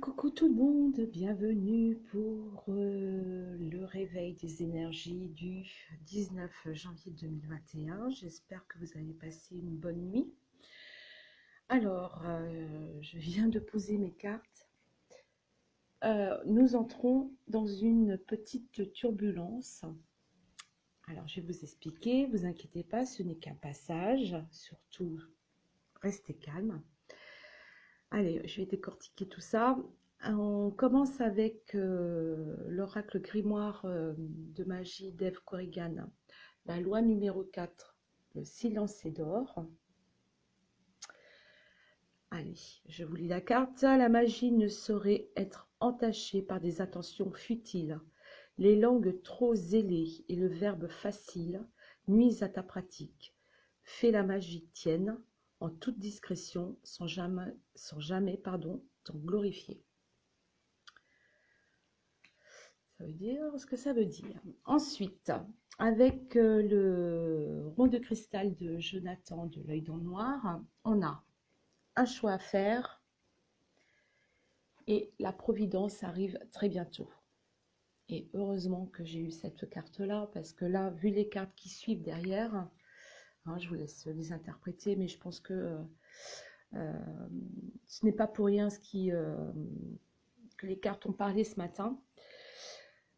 Coucou tout le monde, bienvenue pour le réveil des énergies du 19 janvier 2021. J'espère que vous avez passé une bonne nuit. Alors, je viens de poser mes cartes. Nous entrons dans une petite turbulence. Alors, je vais vous expliquer, vous inquiétez pas, ce n'est qu'un passage, surtout restez calme. Allez, je vais décortiquer tout ça. On commence avec l'oracle grimoire de magie d'Eve Corrigan, la loi numéro 4, le silence est d'or. Allez, je vous lis la carte. La magie ne saurait être entachée par des intentions futiles. Les langues trop zélées et le verbe facile nuisent à ta pratique. Fais la magie tienne en toute discrétion sans jamais t'en glorifier. Ça veut dire ce que ça veut dire. Ensuite, avec le rond de cristal de Jonathan de l'œil dans le noir, on a un choix à faire et la providence arrive très bientôt. Et heureusement que j'ai eu cette carte-là, parce que là, vu les cartes qui suivent derrière, hein, je vous laisse les interpréter, mais je pense que ce n'est pas pour rien que les cartes ont parlé ce matin.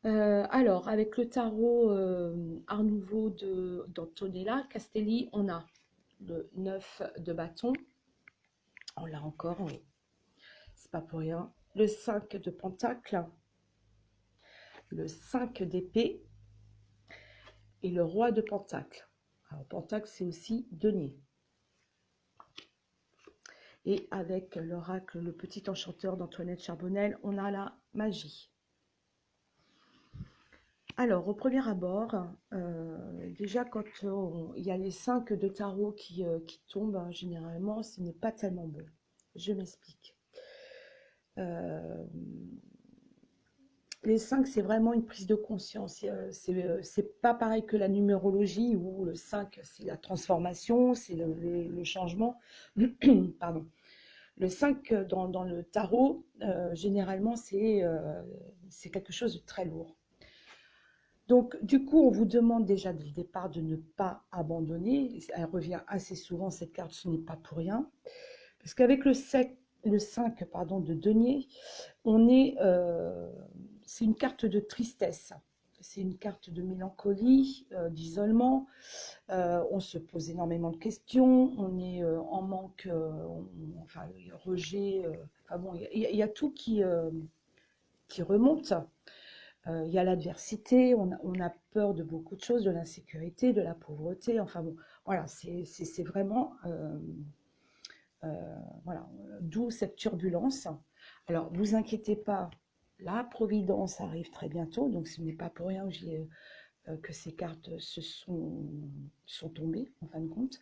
Alors, avec le tarot Art Nouveau d'Antonella Castelli, on a le 9 de bâton. On l'a encore, oui. C'est pas pour rien. Le 5 de pentacle, le 5 d'épée et le roi de pentacle. Alors, pentacle, c'est aussi denier. Et avec l'oracle, le petit enchanteur d'Antoinette Charbonnel, on a la magie. Alors, au premier abord, déjà quand il y a les 5 de tarot qui tombent, généralement, ce n'est pas tellement bon. Je m'explique. Les 5, c'est vraiment une prise de conscience. C'est pas pareil que la numérologie où le 5, c'est la transformation, c'est le changement. Pardon. Le 5 dans le tarot, généralement, c'est quelque chose de très lourd. Donc, du coup, on vous demande déjà dès le départ de ne pas abandonner. Elle revient assez souvent, cette carte, ce n'est pas pour rien. Parce qu'avec le 5 de denier, c'est une carte de tristesse. C'est une carte de mélancolie, d'isolement. On se pose énormément de questions. On est en manque, enfin, rejet. Enfin bon, il y a tout qui remonte. Il y a l'adversité, on a peur de beaucoup de choses, de l'insécurité, de la pauvreté, enfin bon, voilà, c'est vraiment, voilà, d'où cette turbulence. Alors, vous inquiétez pas, la providence arrive très bientôt, donc ce n'est pas pour rien que ces cartes sont tombées, en fin de compte.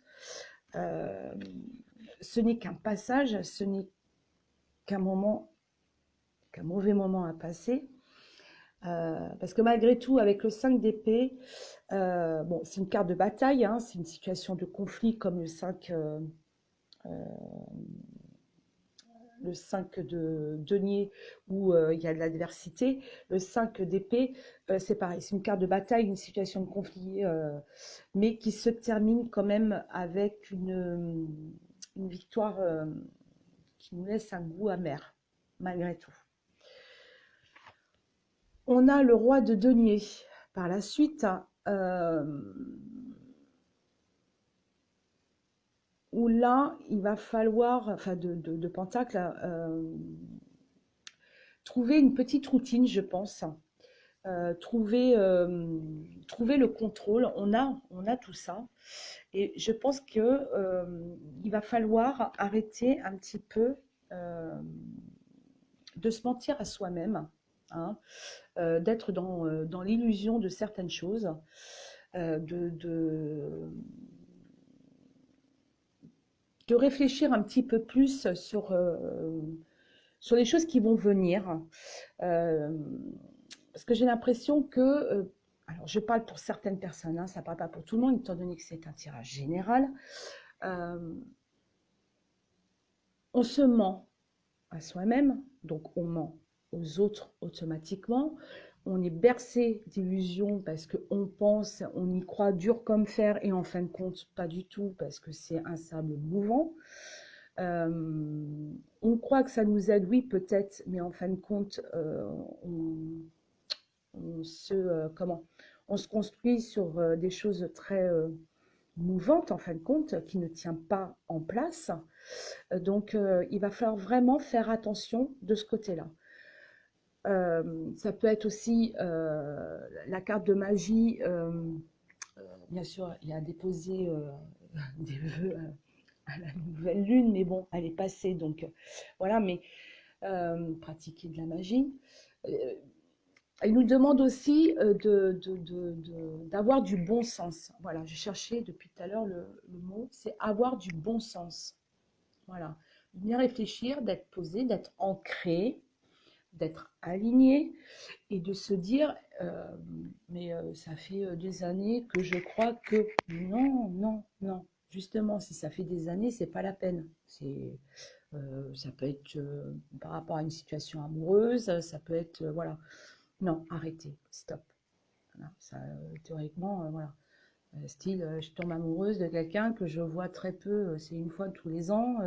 Ce n'est qu'un passage, ce n'est qu'un mauvais moment à passer. Parce que malgré tout, avec le 5 d'épée, bon, c'est une carte de bataille, hein, c'est une situation de conflit comme le 5 de denier où il y a de l'adversité. Le 5 d'épée, c'est pareil, c'est une carte de bataille, une situation de conflit, mais qui se termine quand même avec une victoire qui nous laisse un goût amer, malgré tout. On a le roi de denier. Par la suite, où là, il va falloir, enfin de pentacle, trouver une petite routine, je pense. Trouver le contrôle. On a tout ça. Et je pense que il va falloir arrêter un petit peu de se mentir à soi-même, hein, d'être dans l'illusion de certaines choses, de réfléchir un petit peu plus sur les choses qui vont venir. Parce que j'ai l'impression que, alors je parle pour certaines personnes, hein, ça ne parle pas pour tout le monde, étant donné que c'est un tirage général, on se ment à soi-même, donc on ment aux autres automatiquement. On est bercé d'illusions parce qu'on pense, on y croit dur comme fer et en fin de compte, pas du tout parce que c'est un sable mouvant. On croit que ça nous aide, oui, peut-être, mais en fin de compte, on se, on se construit sur des choses très mouvantes, en fin de compte, qui ne tient pas en place. Donc, il va falloir vraiment faire attention de ce côté-là. Ça peut être aussi la carte de magie. Bien sûr, il y a déposé des vœux à la nouvelle lune, mais bon, elle est passée, donc voilà, mais pratiquer de la magie. Il nous demande aussi d'avoir du bon sens. Voilà, j'ai cherché depuis tout à l'heure le mot, c'est avoir du bon sens. Voilà, bien réfléchir, d'être posé, d'être ancré, d'être aligné et de se dire, mais ça fait des années que je crois que non, non, non. Justement, si ça fait des années, c'est pas la peine. Ça peut être par rapport à une situation amoureuse, ça peut être, voilà. Non, arrêtez, stop. Voilà, ça, théoriquement, voilà. Style, je tombe amoureuse de quelqu'un que je vois très peu, c'est une fois tous les ans.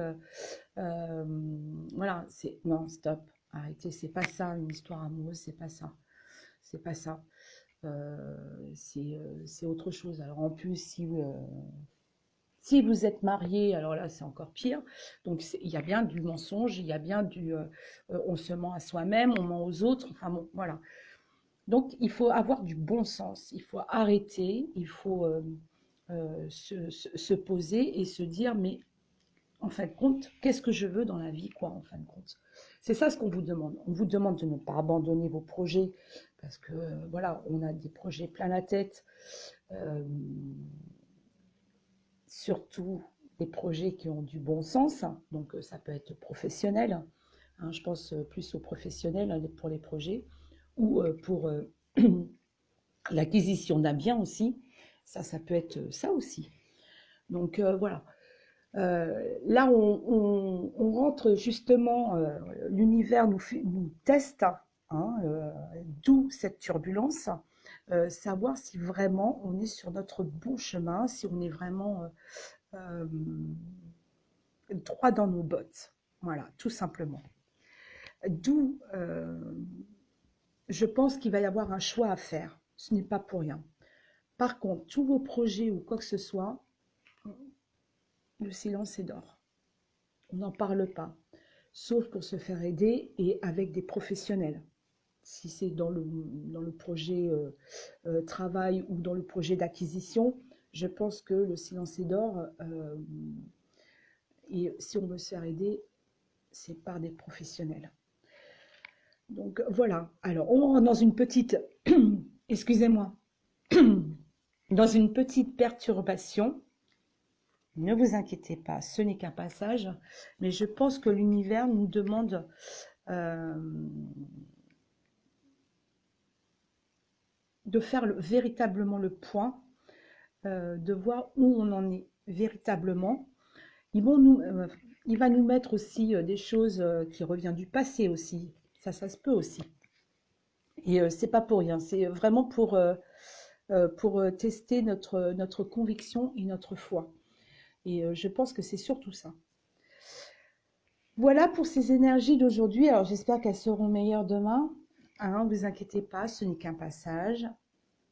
Voilà, c'est non, stop, arrêtez, c'est pas ça une histoire amoureuse, c'est pas ça, c'est pas ça. C'est autre chose. Alors en plus, si vous êtes marié, alors là c'est encore pire. Donc il y a bien du mensonge, il y a bien on se ment à soi-même, on ment aux autres. Enfin bon, voilà. Donc, il faut avoir du bon sens, il faut arrêter, il faut se poser et se dire, mais en fin de compte, qu'est-ce que je veux dans la vie, quoi, en fin de compte. C'est ça ce qu'on vous demande. On vous demande de ne pas abandonner vos projets, parce que, voilà, on a des projets plein la tête, euh, surtout des projets qui ont du bon sens, donc ça peut être professionnel, hein, je pense plus aux professionnels hein, pour les projets, ou pour l'acquisition d'un bien aussi, ça peut être ça aussi. Donc voilà. Là, on rentre justement, l'univers nous teste, hein, d'où cette turbulence, savoir si vraiment on est sur notre bon chemin, si on est vraiment droit dans nos bottes. Voilà, tout simplement. D'où, je pense qu'il va y avoir un choix à faire. Ce n'est pas pour rien. Par contre, tous vos projets ou quoi que ce soit, le silence est d'or. On n'en parle pas, sauf pour se faire aider et avec des professionnels. Si c'est dans le projet travail ou dans le projet d'acquisition, je pense que le silence est d'or. Et si on veut se faire aider, c'est par des professionnels. Donc voilà. Alors, on rentre dans une petite, excusez-moi, dans une petite perturbation. Ne vous inquiétez pas, ce n'est qu'un passage, mais je pense que l'univers nous demande de faire véritablement le point, de voir où on en est véritablement. Il va nous mettre aussi des choses qui reviennent du passé aussi. Ça se peut aussi. Et c'est pas pour rien, c'est vraiment pour tester notre conviction et notre foi. Et je pense que c'est surtout ça. Voilà pour ces énergies d'aujourd'hui. Alors j'espère qu'elles seront meilleures demain. Hein, ne vous inquiétez pas, ce n'est qu'un passage.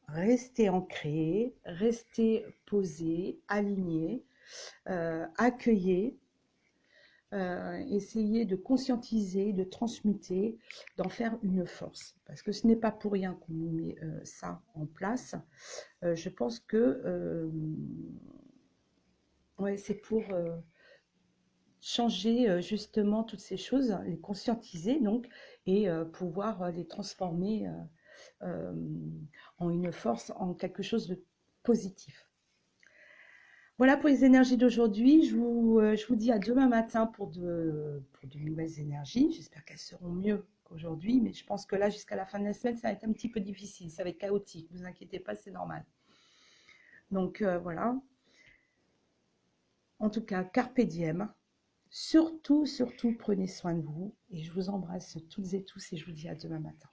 Restez ancrés, restez posés, alignés, accueillez, essayez de conscientiser, de transmuter, d'en faire une force. Parce que ce n'est pas pour rien qu'on nous met ça en place. Je pense que ouais, c'est pour changer justement toutes ces choses, les conscientiser donc, et pouvoir les transformer en une force, en quelque chose de positif. Voilà pour les énergies d'aujourd'hui. Je vous dis à demain matin pour de nouvelles énergies. J'espère qu'elles seront mieux qu'aujourd'hui, mais je pense que là, jusqu'à la fin de la semaine, ça va être un petit peu difficile, ça va être chaotique. Ne vous inquiétez pas, c'est normal. Donc voilà. En tout cas, carpe diem. Surtout, surtout, prenez soin de vous et je vous embrasse toutes et tous et je vous dis à demain matin.